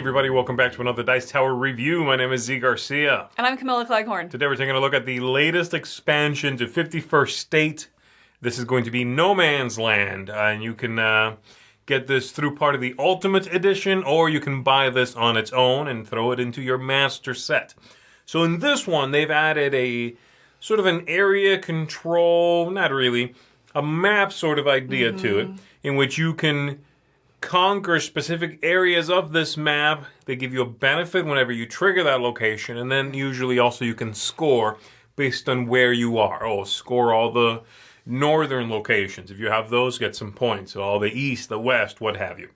everybody, welcome back to another Dice Tower review. My name is Zee Garcia. And I'm Camilla Cleghorn. Today we're taking a look at the latest expansion to 51st State. This is going to be No Man's Land, and you can get this through part of the Ultimate Edition, or you can buy this on its own and throw it into your master set. So in this one, they've added a sort of an area control, not really, a map sort of idea to it, in which you can conquer specific areas of this map. They give you a benefit whenever you trigger that location, and then usually also you can score based on where you are. Oh, score all the northern locations. If you have those, get some points. So all the east, the west, what have you.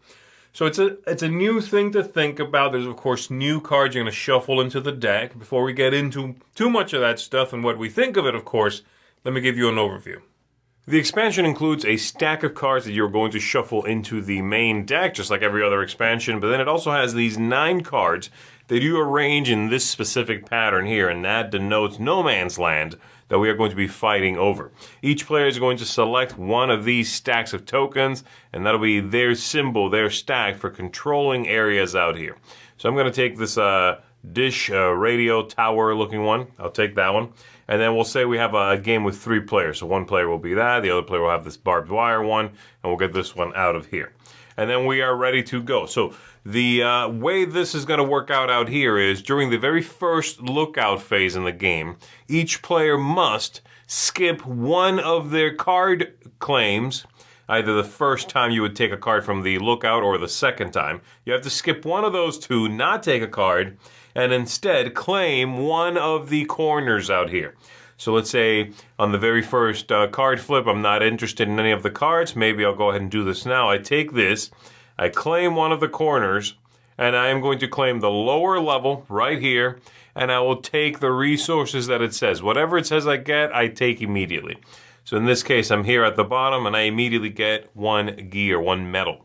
So it's a new thing to think about. There's, of course, new cards you're going to shuffle into the deck. Before we get into too much of that stuff and what we think of it, of course, let me give you an overview. The expansion includes a stack of cards that you're going to shuffle into the main deck, just like every other expansion, but then it also has these 9 cards that you arrange in this specific pattern here, and that denotes No Man's Land that we are going to be fighting over. Each player is going to select one of these stacks of tokens, and that'll be their symbol, their stack for controlling areas out here. So I'm going to take this dish radio tower looking one. I'll take that one. And then we'll say we have a game with 3 players. So one player will be that, the other player will have this barbed wire one, and we'll get this one out of here. And then we are ready to go. So the way this is going to work out here is during the very first lookout phase in the game, each player must skip one of their card claims, either the first time you would take a card from the lookout or the second time. You have to skip one of those two, not take a card, and instead claim one of the corners out here. So let's say on the very first card flip, I'm not interested in any of the cards. Maybe I'll go ahead and do this now. I take this, I claim one of the corners, and I am going to claim the lower level right here, and I will take the resources that it says. Whatever it says I get, I take immediately. So in this case, I'm here at the bottom, and I immediately get 1 gear, 1 metal.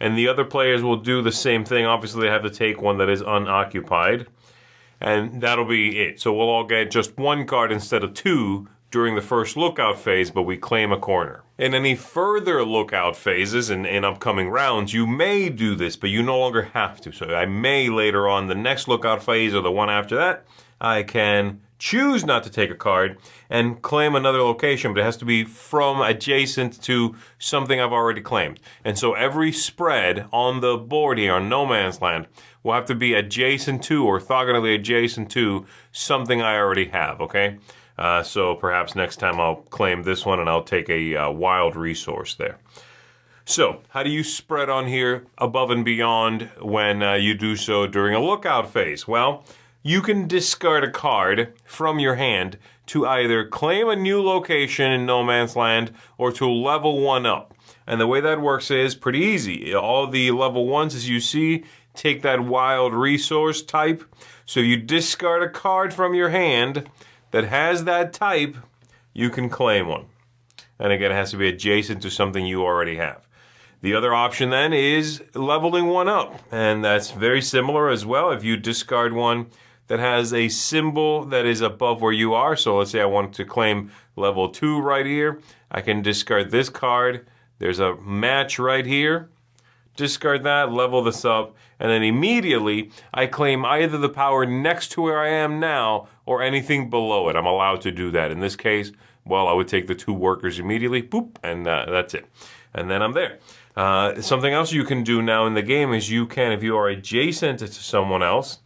And the other players will do the same thing. Obviously, they have to take one that is unoccupied. And that'll be it. So we'll all get just 1 card instead of 2 during the first lookout phase, but we claim a corner. In any further lookout phases in upcoming rounds, you may do this, but you no longer have to. So I may later on, the next lookout phase or the one after that, I can choose not to take a card and claim another location, but it has to be from adjacent to something I've already claimed. And so every spread on the board here on No Man's Land will have to be adjacent to, or orthogonally adjacent to, something I already have, okay? So perhaps next time I'll claim this one and I'll take a wild resource there. So, how do you spread on here above and beyond when you do so during a lookout phase? Well, you can discard a card from your hand to either claim a new location in No Man's Land or to level 1 up. And the way that works is pretty easy. All the level 1s, as you see, take that wild resource type. So if you discard a card from your hand that has that type, you can claim one. And again, it has to be adjacent to something you already have. The other option then is leveling 1 up. And that's very similar as well. If you discard one that has a symbol that is above where you are. So let's say I want to claim level 2 right here. I can discard this card. There's a match right here. Discard that, level this up, and then immediately I claim either the power next to where I am now or anything below it. I'm allowed to do that. In this case, well, I would take the 2 workers immediately, boop, and that's it. And then I'm there. Something else you can do now in the game is you can, if you are adjacent to someone else,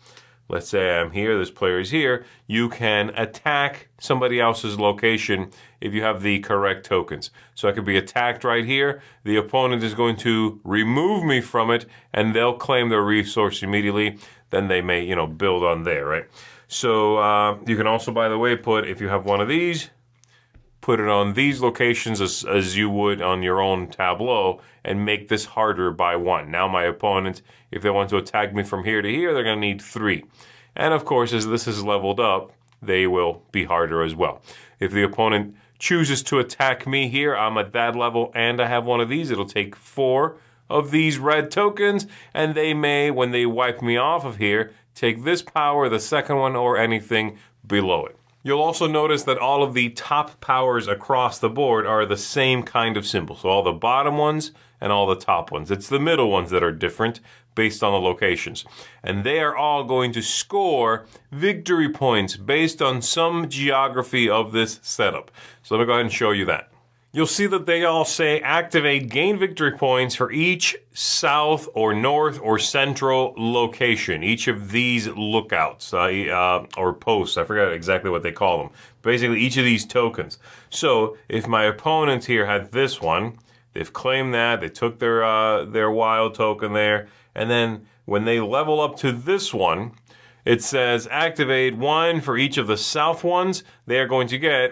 let's say I'm here, this player is here, you can attack somebody else's location if you have the correct tokens. So I could be attacked right here, the opponent is going to remove me from it, and they'll claim their resource immediately, then they may, build on there, right? So you can also, by the way, if you have one of these, put it on these locations as you would on your own tableau and make this harder by 1. Now my opponent, if they want to attack me from here to here, they're going to need 3. And of course, as this is leveled up, they will be harder as well. If the opponent chooses to attack me here, I'm at that level and I have one of these, it'll take 4 of these red tokens, and they may, when they wipe me off of here, take this power, the second one, or anything below it. You'll also notice that all of the top powers across the board are the same kind of symbol. So all the bottom ones and all the top ones. It's the middle ones that are different, based on the locations. And they are all going to score victory points based on some geography of this setup. So let me go ahead and show you that. You'll see that they all say activate, gain victory points for each south or north or central location. Each of these lookouts or posts, I forgot exactly what they call them. Basically, each of these tokens. So if my opponent here had this one, they've claimed that, they took their wild token there, and then when they level up to this one, it says activate 1 for each of the south ones. They are going to get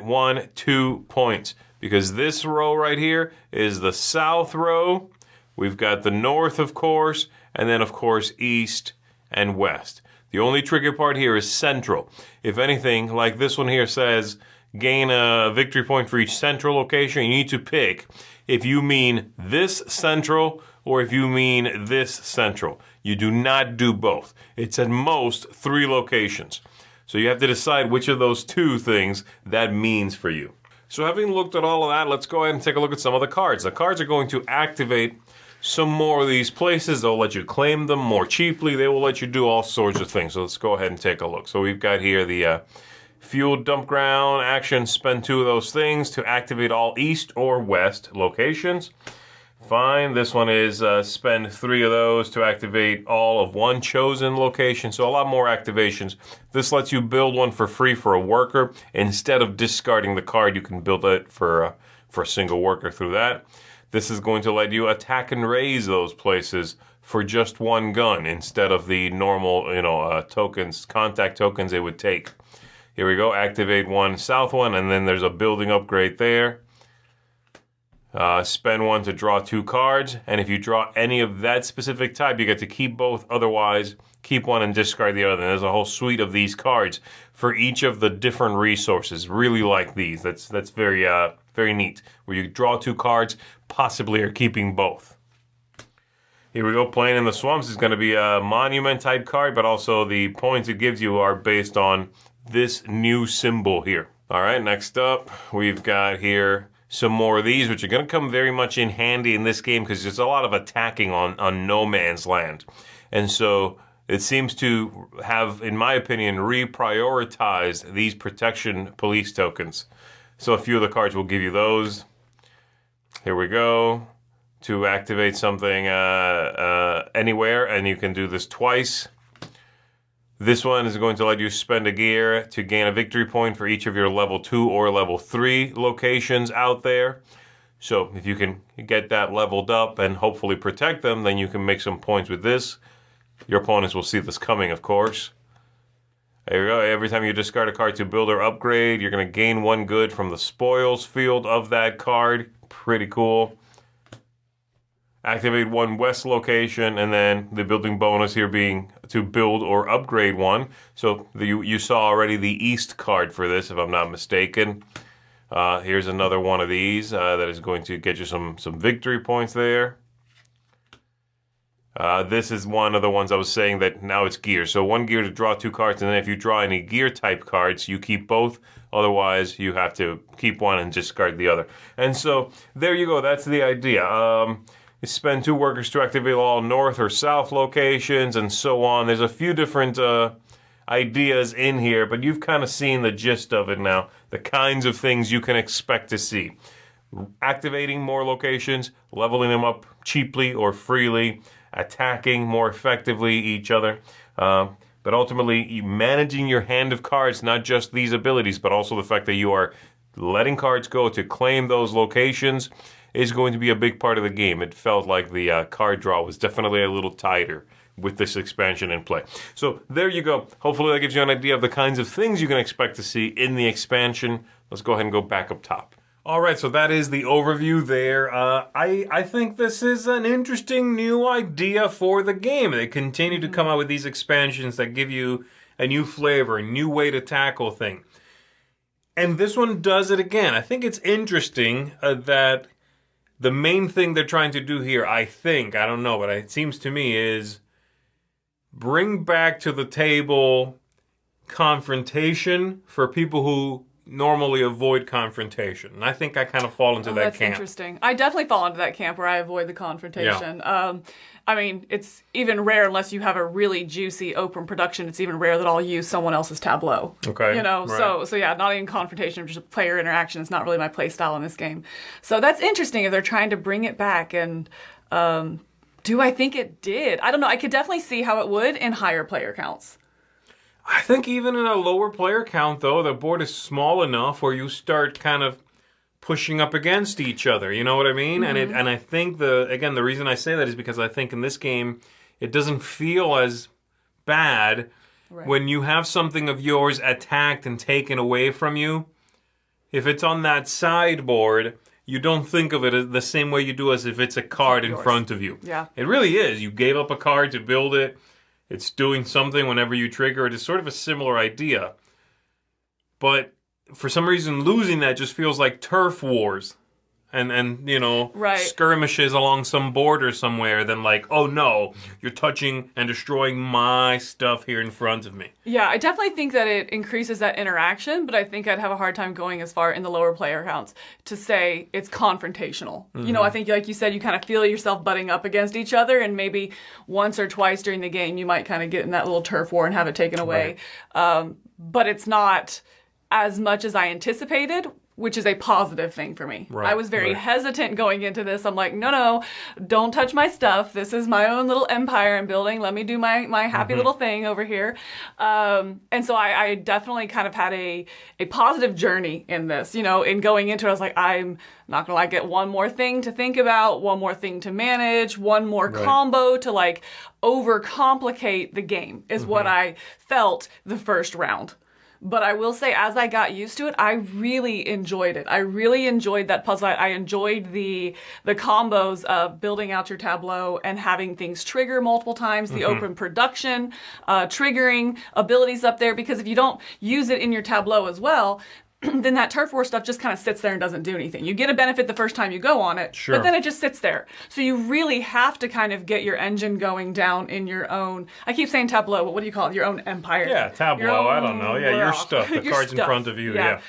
2 points. Because this row right here is the south row. We've got the north, of course, and then, of course, east and west. The only tricky part here is central. If anything, like this one here says, gain a victory point for each central location, you need to pick if you mean this central or if you mean this central. You do not do both. It's at most 3 locations. So you have to decide which of those 2 things that means for you. So having looked at all of that, let's go ahead and take a look at some of the cards. The cards are going to activate some more of these places. They'll let you claim them more cheaply. They will let you do all sorts of things. So let's go ahead and take a look. So we've got here the fuel dump ground action. Spend 2 of those things to activate all east or west locations. Fine. This one is spend 3 of those to activate all of one chosen location. So a lot more activations. This lets you build one for free for a worker. Instead of discarding the card, you can build it for a single worker through that. This is going to let you attack and raise those places for just 1 gun instead of the normal, tokens, contact tokens it would take. Here we go. Activate 1 south one, and then there's a building upgrade there. Spend 1 to draw 2 cards, and if you draw any of that specific type, you get to keep both. Otherwise, keep 1 and discard the other. And there's a whole suite of these cards for each of the different resources. Really like these. That's very very neat. Where you draw 2 cards, possibly are keeping both. Here we go. Playing in the Swamps is going to be a monument type card, but also the points it gives you are based on this new symbol here. All right, next up, we've got here some more of these, which are going to come very much in handy in this game because there's a lot of attacking on no man's land. And so it seems to have, in my opinion, reprioritized these protection police tokens. So a few of the cards will give you those. Here we go. To activate something anywhere, and you can do this twice. This one is going to let you spend a gear to gain a victory point for each of your level 2 or level 3 locations out there. So if you can get that leveled up and hopefully protect them, then you can make some points with this. Your opponents will see this coming, of course. There you go. Every time you discard a card to build or upgrade, you're going to gain 1 good from the spoils field of that card. Pretty cool. Activate 1 west location, and then the building bonus here being to build or upgrade 1. So you saw already the east card for this, if I'm not mistaken. Here's another one of these that is going to get you some victory points there. This is one of the ones I was saying that now it's gear. So 1 gear to draw 2 cards, and then if you draw any gear type cards, you keep both. Otherwise, you have to keep 1 and discard the other. And so there you go. That's the idea. You spend 2 workers to activate all north or south locations and so on. There's a few different ideas in here, but you've kind of seen the gist of it now. The kinds of things you can expect to see. Activating more locations, leveling them up cheaply or freely, attacking more effectively each other. But ultimately, managing your hand of cards, not just these abilities, but also the fact that you are letting cards go to claim those locations is going to be a big part of the game. It felt like the card draw was definitely a little tighter with this expansion in play. So there you go. Hopefully that gives you an idea of the kinds of things you can expect to see in the expansion. Let's go ahead and go back up top. All right, so that is the overview there. I think this is an interesting new idea for the game. They continue to come out with these expansions that give you a new flavor, a new way to tackle things. And this one does it again. I think it's interesting that the main thing they're trying to do here, I don't know, but it seems to me, is bring back to the table confrontation for people who normally avoid confrontation. And I think I kind of fall into that That's camp. interesting. I definitely fall into that camp where I avoid the confrontation. Yeah. I mean, it's even rare unless you have a really juicy open production. It's even rare that I'll use someone else's tableau. Okay. You know, right. so yeah, not even confrontation, just player interaction. It's not really my play style in this game. So that's interesting if they're trying to bring it back. And do I think it did? I don't know. I could definitely see how it would in higher player counts. I think even in a lower player count, though, the board is small enough where you start kind of pushing up against each other. You know what I mean? Mm-hmm. And I think the reason I say that is because I think in this game it doesn't feel as bad when you have something of yours attacked and taken away from you. If it's on that sideboard, you don't think of it the same way you do as if it's a card in front of you. Yeah. It really is. You gave up a card to build it. It's doing something whenever you trigger it. It's sort of a similar idea. But for some reason, losing that just feels like turf wars and you know, skirmishes along some border somewhere than like, oh no, you're touching and destroying my stuff here in front of me. Yeah, I definitely think that it increases that interaction, but I think I'd have a hard time going as far in the lower player counts to say it's confrontational. Mm-hmm. You know, I think like you said, you kind of feel yourself butting up against each other, and maybe once or twice during the game you might kind of get in that little turf war and have it taken away. But it's not as much as I anticipated, which is a positive thing for me. I was very hesitant going into this. I'm like, no, don't touch my stuff. This is my own little empire I'm building. Let me do my happy little thing over here. And so I definitely kind of had a positive journey in this. You know, in going into it, I was like, I'm not going to get one more thing to think about, one more thing to manage, one more combo to like overcomplicate the game is what I felt the first round. But I will say, as I got used to it, I really enjoyed it. I really enjoyed that puzzle. I enjoyed the combos of building out your tableau and having things trigger multiple times, the open production, triggering abilities up there. Because if you don't use it in your tableau as well, then that turf war stuff just kind of sits there and doesn't do anything. You get a benefit the first time you go on it, but then it just sits there. So you really have to kind of get your engine going down in your own, I keep saying tableau, but what do you call it? Your own empire. Yeah, tableau, I don't know. Yeah, your stuff, the cards in front of you, yeah.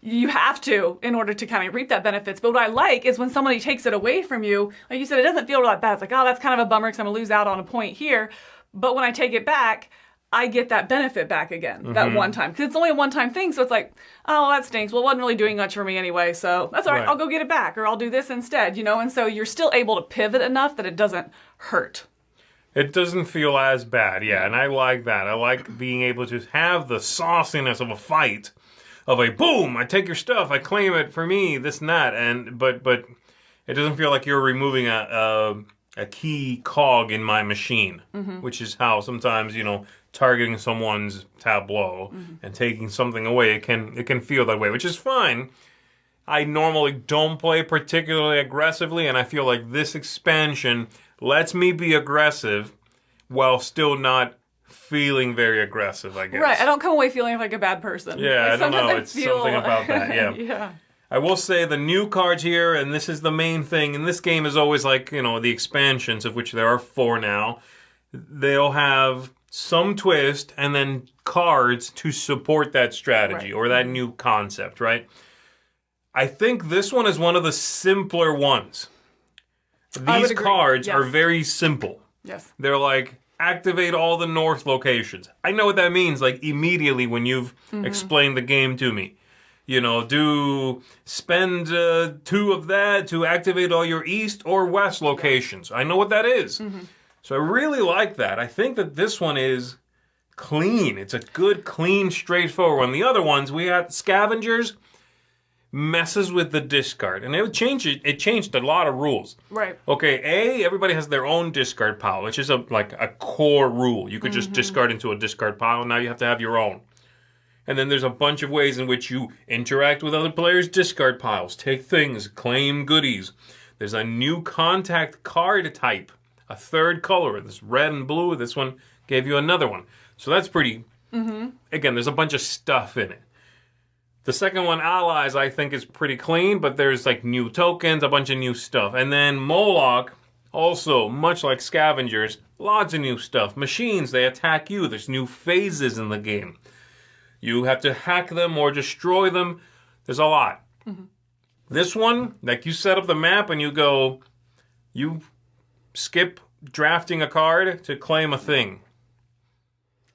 You have to in order to kind of reap that benefits. But what I like is when somebody takes it away from you, like you said, it doesn't feel that bad. It's like, oh, that's kind of a bummer because I'm going to lose out on a point here. But when I take it back, I get that benefit back again, that one time. Because it's only a one-time thing, so it's like, oh, that stinks. Well, it wasn't really doing much for me anyway, so that's all right. I'll go get it back, or I'll do this instead, you know? And so you're still able to pivot enough that it doesn't hurt. It doesn't feel as bad, yeah, and I like that. I like being able to have the sauciness of a fight, of a boom, I take your stuff, I claim it for me, this and that, but it doesn't feel like you're removing a key cog in my machine, which is how sometimes, you know, targeting someone's tableau and taking something away, it can feel that way, which is fine. I normally don't play particularly aggressively, and I feel like this expansion lets me be aggressive while still not feeling very aggressive, I guess. Right, I don't come away feeling like a bad person. Yeah, like, I don't know, it's something about that, yeah. Yeah. I will say the new cards here, and this is the main thing, in this game is always like, you know, the expansions, of which there are 4 now. They'll have some twist and then cards to support that strategy or that new concept, right? I think this one is one of the simpler ones. These cards are very simple. Yes. They're like, activate all the north locations. I know what that means, like, immediately when you've explained the game to me. You know, spend 2 of that to activate all your east or west locations. I know what that is. So I really like that. I think that this one is clean. It's a good, clean, straightforward one. The other ones, we had Scavengers, messes with the discard. And it changed a lot of rules. Right. Okay, everybody has their own discard pile, which is like a core rule. You could just discard into a discard pile, and now you have to have your own. And then there's a bunch of ways in which you interact with other players' discard piles, take things, claim goodies. There's a new contact card type, a 3rd color. This red and blue, this one gave you another one. So that's pretty, again, there's a bunch of stuff in it. The second one, Allies, I think is pretty clean, but there's like new tokens, a bunch of new stuff. And then Moloch, also, much like Scavengers, lots of new stuff. Machines, they attack you. There's new phases in the game. You have to hack them or destroy them. There's a lot. This one, like you set up the map and you skip drafting a card to claim a thing.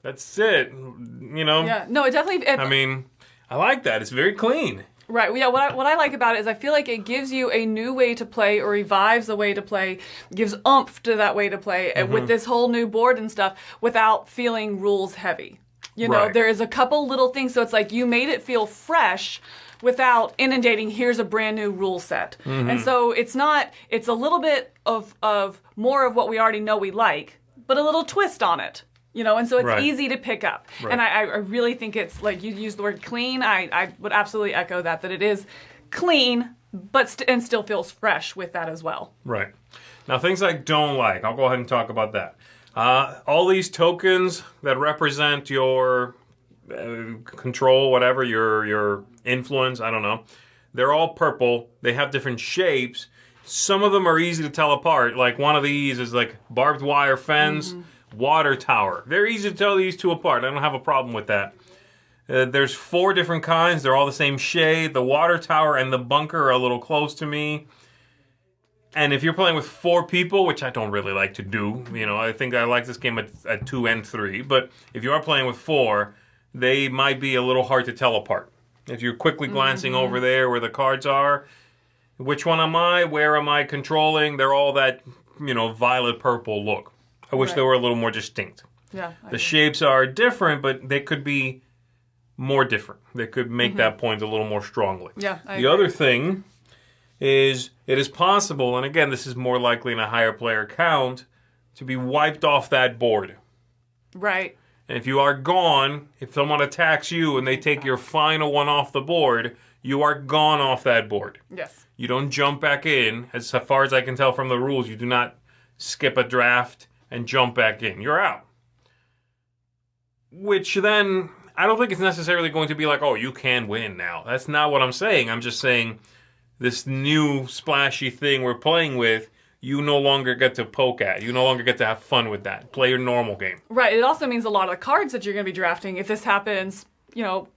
That's it. Yeah. No, it definitely... I mean, I like that. It's very clean. Right. Yeah. What I like about it is I feel like it gives you a new way to play or revives a way to play, gives oomph to that way to play with this whole new board and stuff without feeling rules heavy. Right. There is a couple little things. So it's like you made it feel fresh without inundating, here's a brand new rule set. And so it's a little bit of more of what we already know we like, but a little twist on it. And so it's easy to pick up. Right. And I really think it's, like you used the word clean, I would absolutely echo that it is clean, but and still feels fresh with that as well. Right. Now, things I don't like, I'll go ahead and talk about that. All these tokens that represent your control, whatever, your influence, I don't know, they're all purple. They have different shapes. Some of them are easy to tell apart. Like one of these is like barbed wire fence, water tower. They're easy to tell these two apart. I don't have a problem with that. There's 4 different kinds. They're all the same shade. The water tower and the bunker are a little close to me. And if you're playing with 4 people, which I don't really like to do, I think I like this game at 2 and 3. But if you are playing with 4, they might be a little hard to tell apart. If you're quickly glancing over there where the cards are, which one am I? Where am I controlling? They're all that, violet purple look. I wish they were a little more distinct. Yeah. The shapes are different, but they could be more different. They could make that point a little more strongly. Yeah. The other thing is it is possible, and again, this is more likely in a higher player count, to be wiped off that board. Right. And if you are gone, if someone attacks you and they take your final one off the board, you are gone off that board. Yes. You don't jump back in. As far as I can tell from the rules, you do not skip a draft and jump back in. You're out. Which then, I don't think it's necessarily going to be like, oh, you can win now. That's not what I'm saying. I'm just saying this new splashy thing we're playing with, you no longer get to poke at. You no longer get to have fun with that. Play your normal game. Right. It also means a lot of the cards that you're going to be drafting, if this happens,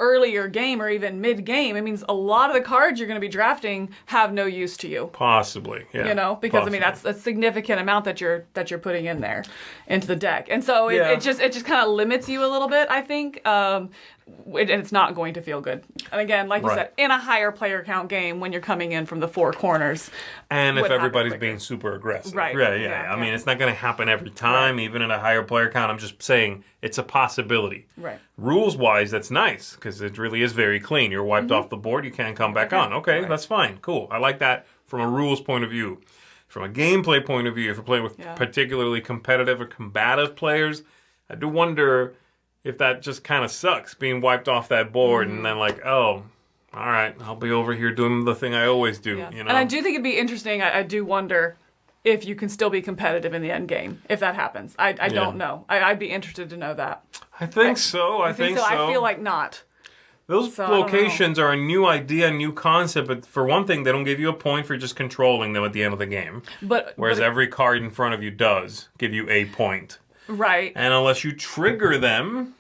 earlier game or even mid-game, it means a lot of the cards you're going to be drafting have no use to you. Possibly, yeah. Because Possibly. that's a significant amount that you're putting in there into the deck. And so it just kind of limits you a little bit, I think. And it's not going to feel good. And again, like you said, in a higher player count game when you're coming in from the 4 corners. And if everybody's being super aggressive. Right. Yeah. I mean, it's not going to happen every time, even in a higher player count. I'm just saying it's a possibility. Right. Rules-wise, that's nice, because it really is very clean. You're wiped off the board, you can't come back on. Okay, that's fine. Cool. I like that from a rules point of view. From a gameplay point of view, if you're playing with particularly competitive or combative players, I do wonder if that just kind of sucks, being wiped off that board and then like, oh, all right, I'll be over here doing the thing I always do. Yeah. And I do think it'd be interesting. I do wonder if you can still be competitive in the end game, if that happens. I don't know. I'd be interested to know that. I think so. I think so. I feel like not. Those locations are a new idea, a new concept, but for one thing, they don't give you a point for just controlling them at the end of the game. Whereas every card in front of you does give you a point. Right. And unless you trigger them,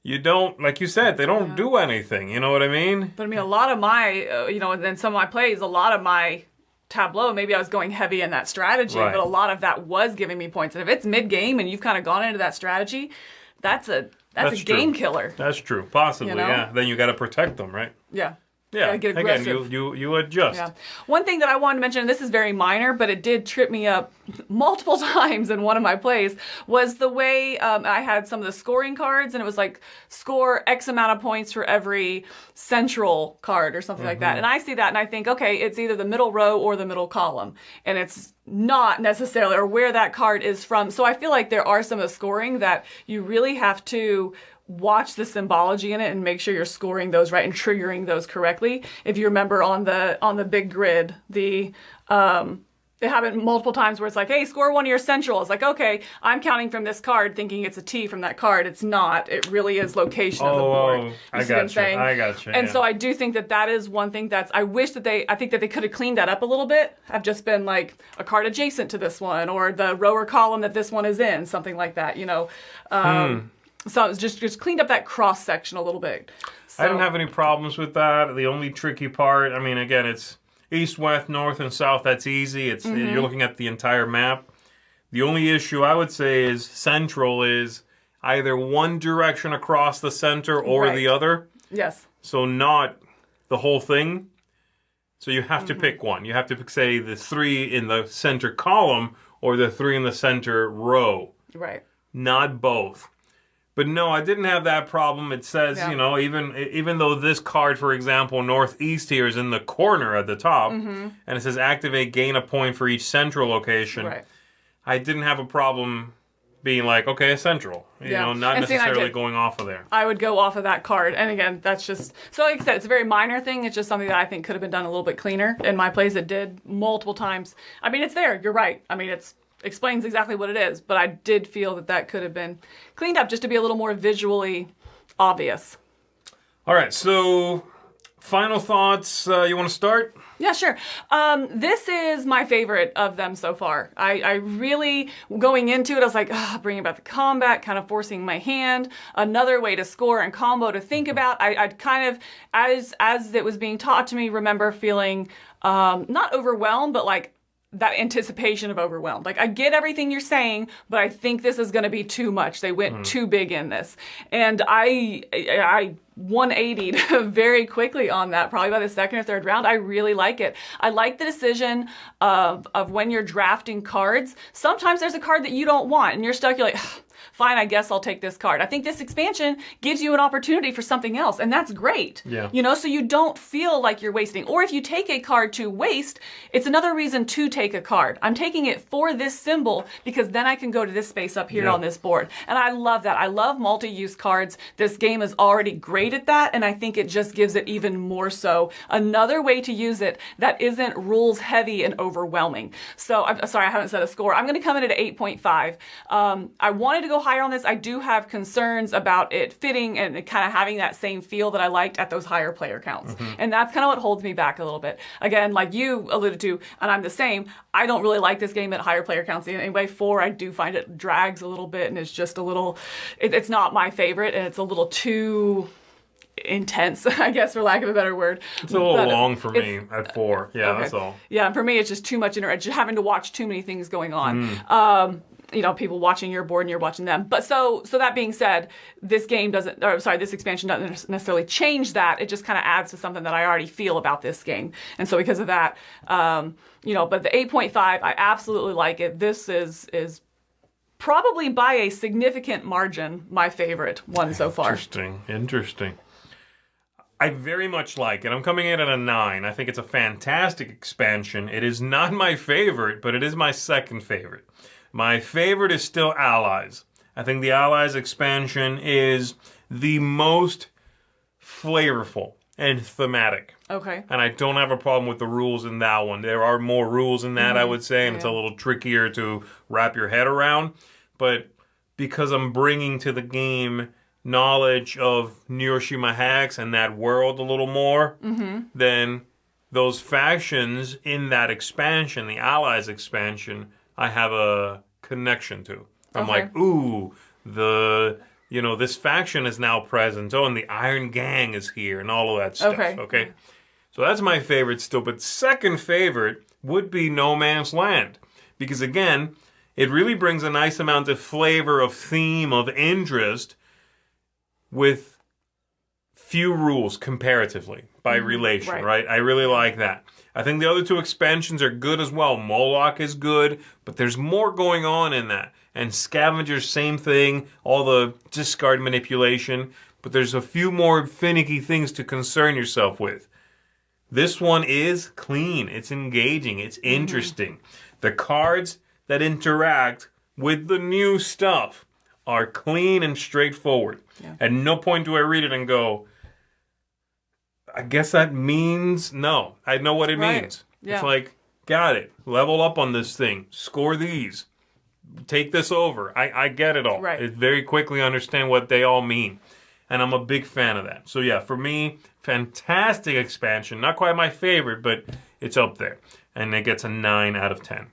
you don't, like you said, they don't do anything. You know what I mean? But I mean, a lot of my, and then some of my plays, a lot of my tableau, maybe I was going heavy in that strategy, but a lot of that was giving me points. And if it's mid-game and you've kind of gone into that strategy, that's a game killer. That's true. Possibly, yeah. Then you got to protect them, right? Yeah. Yeah, get again, you adjust. Yeah. One thing that I wanted to mention, and this is very minor, but it did trip me up multiple times in one of my plays, was the way I had some of the scoring cards, and it was like, score X amount of points for every central card or something like that. And I see that, and I think, okay, it's either the middle row or the middle column. And it's not necessarily, or where that card is from. So I feel like there are some of the scoring that you really have to watch the symbology in it and make sure you're scoring those right and triggering those correctly. If you remember on the big grid, it happened multiple times where it's like, hey, score one of your central. It's like, okay, I'm counting from this card thinking it's a T from that card. It's not. It really is location of the board. I got you. And so I do think that is one thing I think that they could have cleaned that up a little bit. Have just been like a card adjacent to this one or the row or column that this one is in, something like that, So it's just cleaned up that cross section a little bit. So, I didn't have any problems with that. The only tricky part, I mean, again, it's east, west, north, and south. That's easy. It's you're looking at the entire map. The only issue I would say is central is either one direction across the center or the other. Yes. So not the whole thing. So you have to pick one. You have to pick, say, the 3 in the center column or the 3 in the center row. Right. Not both. But no, I didn't have that problem. It says, you know, even though this card, for example, northeast here is in the corner at the top, and it says activate, gain a point for each central location. Right. I didn't have a problem being like, okay, central. You know, not necessarily going off of there. I would go off of that card. And again, that's just, so like I said, it's a very minor thing. It's just something that I think could have been done a little bit cleaner. In my plays, it did multiple times. I mean, it's there. You're right. I mean, it's explains exactly what it is, but I did feel that could have been cleaned up just to be a little more visually obvious. All right, so final thoughts. You want to start? Yeah, sure. This is my favorite of them so far. I really, going into it, I was like, bringing back the combat, kind of forcing my hand, another way to score and combo to think about. I'd kind of, as it was being taught to me, remember feeling not overwhelmed, but like, that anticipation of overwhelmed. Like, I get everything you're saying, but I think this is going to be too much. They went too big in this. And I 180'd very quickly on that, probably by the second or third round. I really like it. I like the decision of when you're drafting cards. Sometimes there's a card that you don't want, and you're stuck, you're like, fine, I guess I'll take this card. I think this expansion gives you an opportunity for something else, and that's great. Yeah. You know, so you don't feel like you're wasting. Or if you take a card to waste, it's another reason to take a card. I'm taking it for this symbol because then I can go to this space up here on this board. And I love that. I love multi-use cards. This game is already great at that, and I think it just gives it even more so. Another way to use it that isn't rules heavy and overwhelming. So, I'm sorry, I haven't set a score. I'm going to come in at 8.5. I wanted to go higher on this. I do have concerns about it fitting and kind of having that same feel that I liked at those higher player counts. And that's kind of what holds me back a little bit. Again, like you alluded to, and I'm the same, I don't really like this game at higher player counts. Anyway, 4, I do find it drags a little bit and it's just a little, it's not my favorite and it's a little too intense, I guess, for lack of a better word. It's a little long for me at 4. Yeah, okay. That's all. Yeah, and for me, it's just too much just having to watch too many things going on. You know, people watching your board and you're watching them. But so that being said, this expansion doesn't necessarily change that. It just kind of adds to something that I already feel about this game. And so because of that, you know, but the 8.5, I absolutely like it. This is probably by a significant margin my favorite one so far. Interesting. I very much like it. I'm coming in at a 9. I think it's a fantastic expansion. It is not my favorite, but it is my second favorite. My favorite is still Allies. I think the Allies expansion is the most flavorful and thematic. Okay. And I don't have a problem with the rules in that one. There are more rules in that, I would say, and it's a little trickier to wrap your head around. But because I'm bringing to the game knowledge of Hiroshima Hex and that world a little more, then those factions in that expansion, the Allies expansion, I have a connection to. I'm like, ooh, this faction is now present. Oh, and the Iron Gang is here and all of that stuff. Okay. So that's my favorite still. But second favorite would be No Man's Land. Because again, it really brings a nice amount of flavor, of theme, of interest with few rules comparatively by relation, right? I really like that. I think the other 2 expansions are good as well. Moloch is good, but there's more going on in that. And Scavengers, same thing, all the discard manipulation, but there's a few more finicky things to concern yourself with. This one is clean, it's engaging, it's interesting. The cards that interact with the new stuff are clean and straightforward. Yeah. At no point do I read it and go, I guess that means no. I know what it means. Yeah. It's like, got it. Level up on this thing. Score these. Take this over. I get it all. Right. I very quickly understand what they all mean. And I'm a big fan of that. So yeah, for me, fantastic expansion. Not quite my favorite, but it's up there. And it gets a 9 out of 10.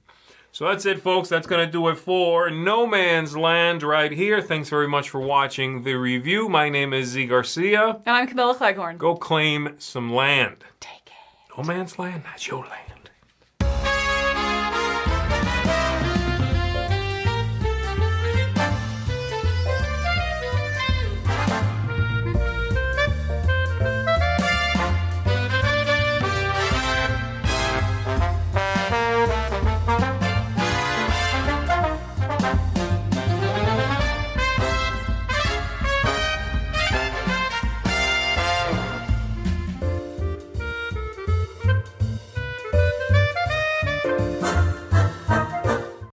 So that's it, folks. That's going to do it for No Man's Land right here. Thanks very much for watching the review. My name is Zee Garcia. And I'm Camilla Cleghorn. Go claim some land. Take it. No Man's Land, that's your land.